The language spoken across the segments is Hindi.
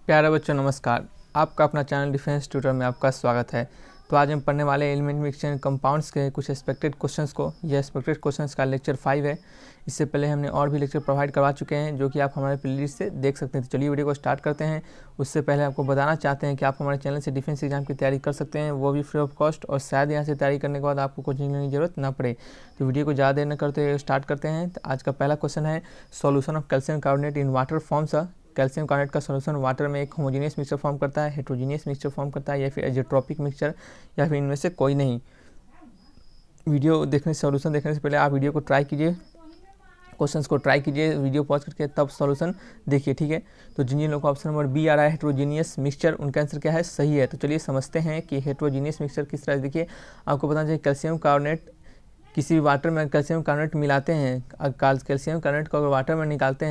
प्यारे बच्चों नमस्कार। आपका अपना चैनल डिफेंस ट्यूटर में आपका स्वागत है। तो आज हम पढ़ने वाले एलिमेंट मिक्सचर एंड कंपाउंड्स के कुछ एक्सपेक्टेड क्वेश्चंस को। यह एक्सपेक्टेड क्वेश्चंस का लेक्चर 5 है। इससे पहले हमने और भी लेक्चर प्रोवाइड करवा चुके हैं जो कि आप हमारे प्लेलिस्ट से देख सकते हैं। तो चलिए वीडियो को स्टार्ट करते हैं। उससे पहले आपको बताना चाहते हैं कि आप हमारे चैनल से डिफेंस एग्जाम की तैयारी कर सकते हैं, वो भी फ्री ऑफ कॉस्ट, और शायद यहाँ से तैयारी करने के बाद आपको कोचिंग लेने की जरूरत ना पड़े। तो वीडियो को ज़्यादा देर न करते हुए स्टार्ट करते हैं। तो आज का पहला क्वेश्चन है solution of calcium carbonate in water forms. Calcium carbonate का सॉल्यूशन वाटर में एक होमोजेनियस मिक्सचर फॉर्म करता है, हेट्रोजीनियस मिक्सचर फॉर्म करता है, या फिर एजेट्रोपिक मिक्सचर, या फिर इनमें से कोई नहीं। वीडियो देखने सॉल्यूशन देखने से पहले आप वीडियो को ट्राई कीजिए, क्वेश्चंस को ट्राई कीजिए, वीडियो पॉज करके तब सॉल्यूशन देखिए, ठीक है। तो जिन जिन लोगों को ऑप्शन नंबर बी आ रहा है हेट्रोजीनियस मिक्सचर, उनका आंसर क्या है? सही है। तो चलिए समझते हैं कि हेट्रोजीनियस मिक्सचर किस तरह से। देखिए आपको पता चाहिए कैल्शियम कार्बोनेट किसी भी वाटर में कैल्शियम कार्बोनेट मिलाते हैं, कैल्शियम कार्बोनेट को अगर वाटर में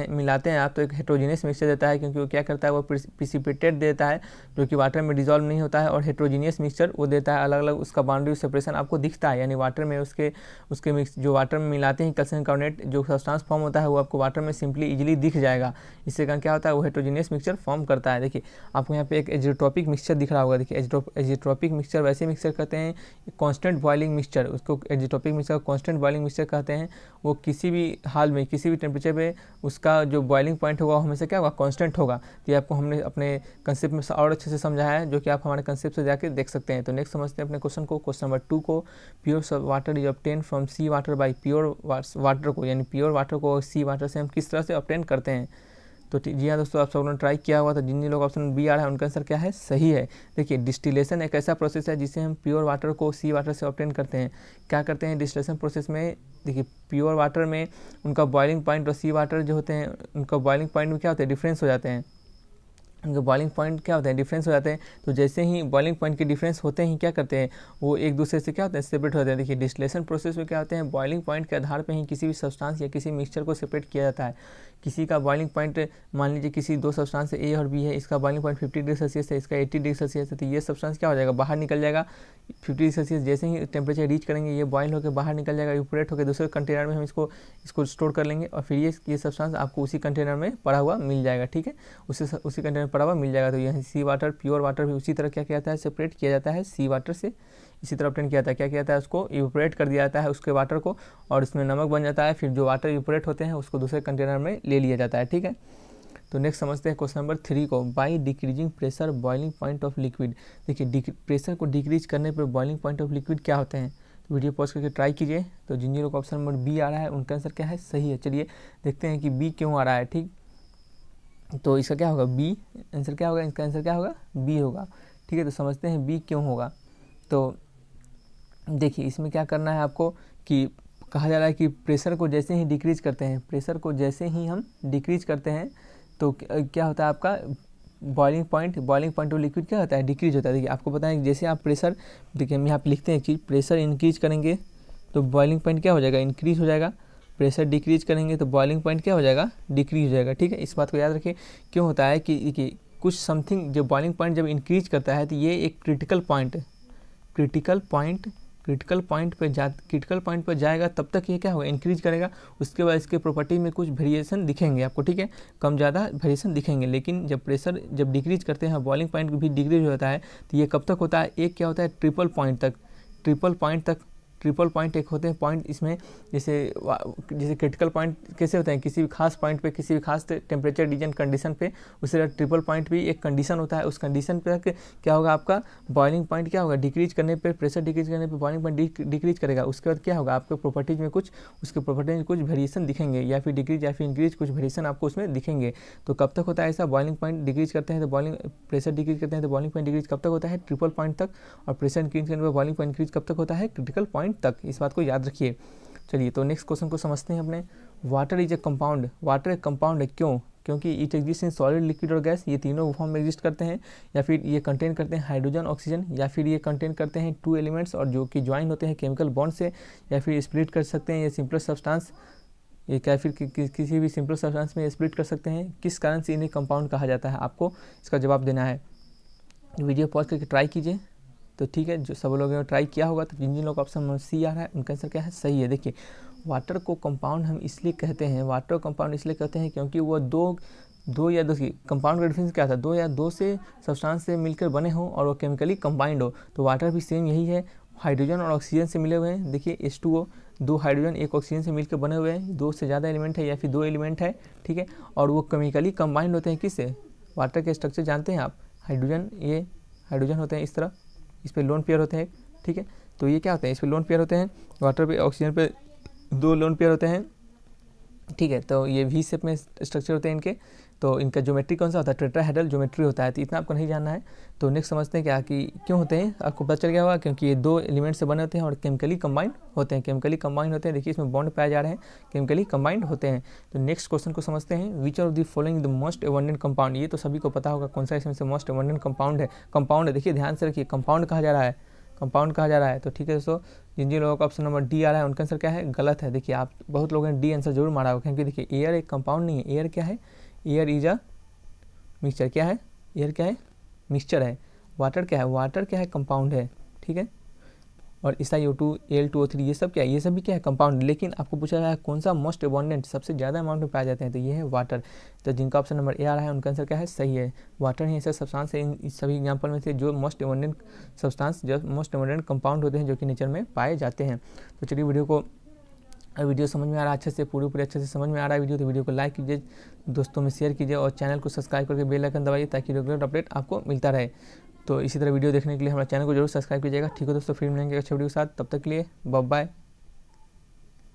मिलाते हैं आप, तो एक हेट्रोजीनियस मिक्सचर देता है, क्योंकि वो क्या करता है, वो प्रिसिपिटेट देता है जो कि वाटर में डिजॉल्व नहीं होता है। और हेट्रोजीनियस मिक्सचर वो देता है अलग अलग, उसका बाउंड्री सेपरेशन आपको दिखता है, यानी वाटर में उसके मिक्स जो वाटर में मिलाते हैं कैल्शियम कार्बोनेट जो सब्सटेंस फॉर्म होता है वो आपको वाटर में सिंपली इजीली दिख जाएगा। इससे कारण क्या होता है, वो हेट्रोजीनियस मिक्सचर फॉर्म करता है। देखिए आपको यहाँ पे एक एजेट्रोपिक मिक्सचर दिख रहा होगा। देखिए एजेट्रोपिक मिक्सचर वैसे मिक्सचर कहते हैं कॉन्स्टेंट बॉइलिंग मिक्सचर, उसको एजेट्रोपिक मिक्सचर कॉन्स्टेंट बॉइलिंग मिक्सचर कहते हैं। वो किसी भी हाल में किसी भी टेम्परेचर पे उसका जो बॉइलिंग पॉइंट होगा हमेशा क्या होगा, कांस्टेंट होगा। तो ये आपको हमने अपने कंसेप्ट में और अच्छे से समझाया है, जो कि आप हमारे कंसेप्ट से जाकर देख सकते हैं। तो नेक्स्ट समझते हैं अपने क्वेश्चन को। क्वेश्चन नंबर 2 को, pure water is obtain from sea water by pure water को, यानी प्योर वाटर को सी वाटर से हम किस तरह से ऑब्टेन करते हैं। तो जी हाँ दोस्तों, आप सब लोगों ने ट्राई किया हुआ। तो जिन जिन लोग ऑप्शन बी आ रहा है उनका आंसर क्या है? सही है। देखिए डिस्टिलेशन एक ऐसा प्रोसेस है जिससे हम प्योर वाटर को सी वाटर से ऑब्टेन करते हैं। क्या करते हैं डिस्टिलेशन प्रोसेस में? देखिए प्योर वाटर में उनका बॉइलिंग पॉइंट और सी वाटर जो होते हैं उनका बॉइलिंग पॉइंट में क्या होता है, डिफरेंस हो जाते हैं। उनके बॉइलिंग पॉइंट क्या होते हैं, डिफरेंस हो जाते हैं। तो जैसे ही बॉइलिंग पॉइंट के डिफरेंस होते ही क्या करते हैं, वो एक दूसरे से क्या होते हैं, सेपरेट होते हैं। देखिए डिस्टिलेशन प्रोसेस में क्या होते हैं, बॉइलिंग पॉइंट के आधार पर ही किसी भी सब्सटेंस या किसी मिक्सचर को सेपरेट किया जाता है। किसी का बॉइलिंग पॉइंट मान लीजिए किसी दो सब्सटेंस ए और बी है, इसका बॉइलिंग पॉइंट 50 डिग्री सेल्सियस है, इसका 80 डिग्री सेल्सियस है। तो ये सब्सटेंस क्या हो जाएगा, बाहर निकल जाएगा 50 डिग्री सेल्सियस। जैसे ही टेम्परेचर रीच करेंगे ये बॉयल होकर बाहर निकल जाएगा, इवपोरेट होकर दूसरे कंटेनर में हम इसको स्टोर कर लेंगे, और फिर ये सब्सटेंस आपको उसी कंटेनर में पड़ा हुआ मिल जाएगा, ठीक है, उसी कंटेनर में पड़ा हुआ मिल जाएगा। तो यह सी वाटर प्योर वाटर भी उसी तरह क्या किया जाता है, सेपरेट किया जाता है सी वाटर से। इसी तरह ऑब्टेन किया जाता है, क्या किया जाता है, उसको इवपोरेट कर दिया जाता है उसके वाटर को, और उसमें नमक बन जाता है। फिर जो वाटर इवपोरेट होते हैं उसको दूसरे कंटेनर में ले लिया जाता है, ठीक है। तो नेक्स्ट समझते हैं क्वेश्चन नंबर 3 को, by decreasing pressure boiling point of liquid. देखिए प्रेशर को डिक्रीज करने पर बॉइलिंग पॉइंट ऑफ लिक्विड क्या होते हैं। तो वीडियो पॉज करके ट्राई कीजिए। तो जिन लोग ऑप्शन नंबर बी आ रहा है उनका आंसर क्या है? सही है। चलिए देखते हैं कि बी क्यों आ रहा है, ठीक। तो इसका क्या होगा, बी आंसर क्या होगा, इसका आंसर क्या होगा, बी होगा, ठीक है। तो समझते हैं बी क्यों होगा। तो देखिए इसमें क्या करना है आपको कि कहा जा रहा है कि प्रेशर को जैसे ही डिक्रीज करते हैं, प्रेशर को जैसे ही हम डिक्रीज करते हैं तो क्या होता है आपका बॉइलिंग पॉइंट ऑफ लिक्विड क्या होता है, डिक्रीज होता है। देखिए आपको पता है जैसे आप प्रेशर, देखिए हम यहाँ पे लिखते हैं एक चीज़, प्रेशर इंक्रीज करेंगे तो बॉइलिंग पॉइंट क्या हो जाएगा, इंक्रीज हो जाएगा। प्रेशर डिक्रीज करेंगे तो बॉइलिंग पॉइंट क्या हो जाएगा, डिक्रीज हो जाएगा, ठीक है। इस बात को याद रखिए। क्यों होता है कि देखिए कुछ समथिंग जब बॉइलिंग पॉइंट जब इंक्रीज करता है तो ये एक क्रिटिकल पॉइंट पर जाएगा, तब तक ये क्या होगा, इंक्रीज करेगा। उसके बाद इसके प्रॉपर्टी में कुछ वेरिएशन दिखेंगे आपको, ठीक है, कम ज़्यादा वेरिएशन दिखेंगे। लेकिन जब प्रेशर जब डिक्रीज करते हैं बॉइलिंग पॉइंट भी डिक्रीज हो जाता है, तो ये कब तक होता है, एक क्या होता है, ट्रिपल पॉइंट एक होते हैं पॉइंट। इसमें जैसे क्रिटिकल पॉइंट कैसे होते हैं, किसी भी खास पॉइंट पे, किसी भी खास टेम्परेचर रीजन कंडीशन पे, उसे ट्रिपल पॉइंट भी एक कंडीशन होता है। उस कंडीशन पे क्या होगा, आपका बॉइलिंग पॉइंट क्या होगा, डिक्रीज करने पे, प्रेशर डिक्रीज करने पे बॉइलिंग पॉइंट डिक्रीज करेगा। उसके बाद क्या होगा, आपके प्रॉपर्टीज में उसके प्रॉपर्टीज में कुछ वेरिएशन दिखेंगे, या फिर डिक्रीज या फिर इंक्रीज, कुछ वेरिएशन आपको उसमें दिखेंगे। तो कब तक होता है ऐसा, बॉइलिंग पॉइंट डिक्रीज करते हैं तो प्रेशर डिक्रीज करते हैं तो बॉइलिंग पॉइंट डिक्रीज कब तक होता है, ट्रिपल पॉइंट तक। और प्रेशर इंक्रीज करने पर बॉइलिंग पॉइंट इंक्रीज कब तक होता है, क्रिटिकल पॉइंट तक। इस बात को याद रखिए। चलिए तो नेक्स्ट क्वेश्चन को समझते हैं अपने। Water is a compound, water एक कंपाउंड है, क्यों? क्योंकि it exist in solid, liquid और गैस, ये तीनों फॉर्म में एग्जिस्ट करते हैं। या फिर ये कंटेन करते हैं हाइड्रोजन ऑक्सीजन, या फिर ये कंटेन करते हैं 2 एलिमेंट्स और जो कि ज्वाइन होते हैं केमिकल बॉन्ड से, या फिर स्प्लिट कर सकते हैं ये सिंपल सब्सटेंस, ये क्या फिर किसी भी सिंपल सब्सटेंस में स्प्लिट कर सकते हैं। किस कारण से इन्हें कंपाउंड कहा जाता है, आपको इसका जवाब देना है। वीडियो पॉज करके ट्राई कीजिए। तो ठीक है, जो सब लोगों ने ट्राई किया होगा। तो जिन लोग ऑप्शन सी आ रहा है उनका आंसर क्या है, सही है। देखिए वाटर को कंपाउंड हम इसलिए कहते हैं, वाटर कंपाउंड इसलिए कहते हैं क्योंकि वो दो दो या दो की कंपाउंड का डिफरेंस क्या था, दो या दो से सब्सटेंस से मिलकर बने हो और वो केमिकली कंबाइंड हो। तो वाटर भी सेम यही है, हाइड्रोजन और ऑक्सीजन से मिले हुए हैं। देखिए H2O, दो हाइड्रोजन एक ऑक्सीजन से मिलकर बने हुए हैं, दो से ज़्यादा एलिमेंट है या फिर दो एलिमेंट है, ठीक है। और वो केमिकली कंबाइंड होते हैं किससे, वाटर के स्ट्रक्चर जानते हैं आप, हाइड्रोजन, ये हाइड्रोजन होते हैं इस तरह, इस पर लोन पेयर होते हैं, ठीक है। तो ये क्या होते हैं, इस पर लोन पेयर होते हैं, वाटर पे ऑक्सीजन पे दो लोन पेयर होते हैं, ठीक है। तो ये वी शेप में स्ट्रक्चर होते हैं इनके। तो इनका ज्योमेट्री कौन सा होता है, टेट्राहेड्रल ज्योमेट्री होता है। तो इतना आपको नहीं जानना है। तो नेक्स्ट समझते हैं क्या कि क्यों होते हैं, आपको पता चल गया होगा, क्योंकि ये दो एलिमेंट से बने होते हैं और केमिकली कंबाइंड होते हैं, केमिकली कंबाइंड होते हैं। देखिए इसमें बॉन्ड पाए जा रहे हैं, केमिकली कंबाइंड होते हैं। तो नेक्स्ट क्वेश्चन को समझते हैं, which of the following the most abundant compound. ये तो सभी को पता होगा कौन सा इसमें से मोस्ट एबंडेंट कंपाउंड है, कंपाउंड है। देखिए ध्यान से रखिए, कंपाउंड कहा जा रहा है, कंपाउंड कहा जा रहा है। तो ठीक है दोस्तों, जिन जिन लोगों का ऑप्शन नंबर डी आ रहा है उनका आंसर क्या है, गलत है। देखिए आप बहुत लोगों ने डी आंसर जरूर मारा होगा, क्योंकि देखिए एयर एक कंपाउंड नहीं है। एयर क्या है, एयर इज अ मिक्सचर। क्या है, एयर क्या है, मिक्सचर है। वाटर क्या है, वाटर क्या है, कंपाउंड है, ठीक है। और SiO2, Al2O3 ये सब क्या है, ये सब भी क्या है, कंपाउंड। लेकिन आपको पूछा गया है कौन सा मोस्ट एबंडेंट, सबसे ज़्यादा अमाउंट में पाए जाते हैं, तो ये है वाटर। तो जिनका ऑप्शन नंबर ए आ रहा है उनका आंसर क्या है, सही है, वाटर ही ऐसा सब्सटेंस है इन सभी एग्जाम्पल में से जो मोस्ट एबंडेंट सब्सटेंस, जो मोस्ट एबंडेंट कंपाउंड होते हैं जो कि नेचर में पाए जाते हैं। तो चलिए वीडियो समझ में आ रहा है अच्छे से, पूरे अच्छे से समझ में आ रहा है वीडियो, तो वीडियो को लाइक कीजिए, दोस्तों में शेयर कीजिए और चैनल को सब्सक्राइब करके बेल आइकन दबाइए ताकि रेगुलर अपडेट आपको मिलता रहे। तो इसी तरह वीडियो देखने के लिए हमारे चैनल को जरूर सब्सक्राइब कीजिएगा। ठीक है दोस्तों, फिर मिलेंगे अच्छे वीडियो के साथ, तब तक के लिए बाय बाय।